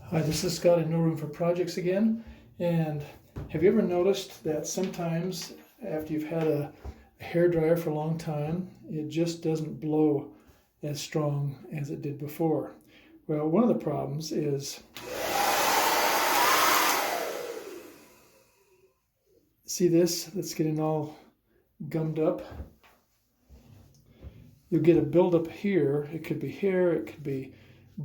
Hi, this is Scott in No Room for Projects again. And have you ever noticed that sometimes after you've had a hair dryer for a long time, it just doesn't blow as strong as it did before? Well, one of the problems is, see this that's getting all gummed up? You'll get a buildup here. It could be hair, it could be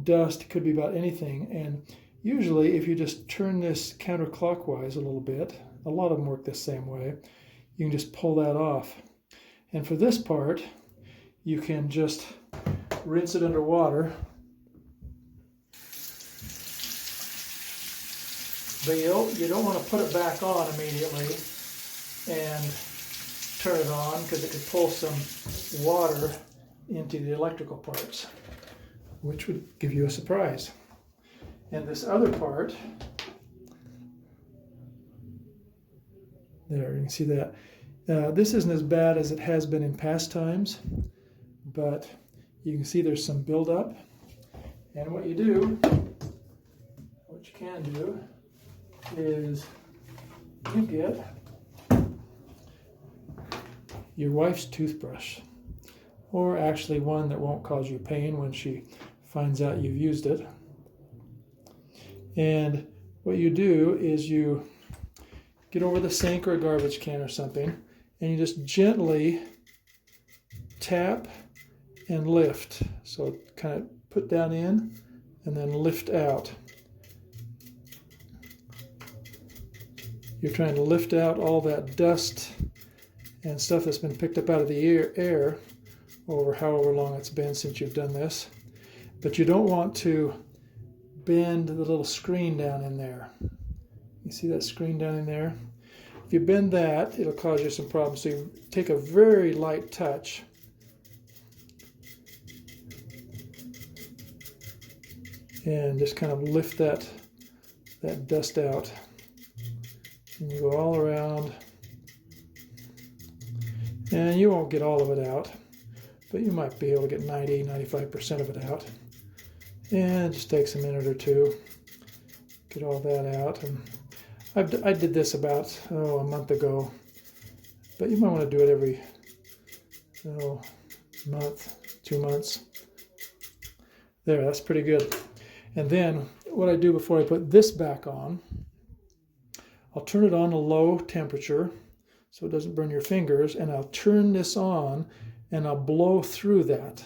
dust, it could be about anything. And usually if you just turn this counterclockwise a little bit, a lot of them work the same way, you can just pull that off. And for this part, you can just rinse it under water. But you don't want to put it back on immediately and turn it on, because it could pull some water into the electrical parts, which would give you a surprise. And this other part, there, you can see that. This isn't as bad as it has been in past times, but you can see there's some buildup. And what you can do, is you get your wife's toothbrush, or actually one that won't cause you pain when she finds out you've used it. And what you do is you get over the sink or a garbage can or something, and you just gently tap and lift. So kind of put down in and then lift out. You're trying to lift out all that dust and stuff that's been picked up out of the air over however long it's been since you've done this. But you don't want to bend the little screen down in there. You see that screen down in there? If you bend that, it'll cause you some problems. So you take a very light touch and just kind of lift that dust out. And you go all around. And you won't get all of it out, but you might be able to get 90–95% of it out. And it just takes a minute or two. Get all that out. And I did this about a month ago, but you might want to do it every month, 2 months. There, that's pretty good. And then what I do before I put this back on, I'll turn it on to low temperature so it doesn't burn your fingers, and I'll turn this on and I'll blow through that.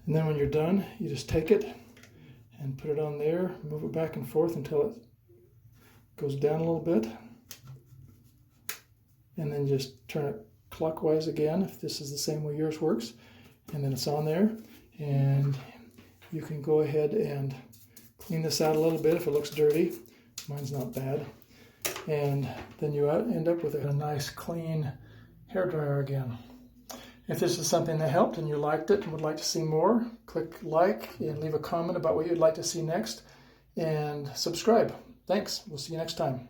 And then when you're done, you just take it and put it on there, move it back and forth until it goes down a little bit. And then just turn it clockwise again, if this is the same way yours works. And then it's on there. And you can go ahead and clean this out a little bit if it looks dirty. Mine's not bad. And then you end up with a nice clean hairdryer again. If this is something that helped and you liked it and would like to see more, click like and leave a comment about what you'd like to see next, and subscribe. Thanks. We'll see you next time.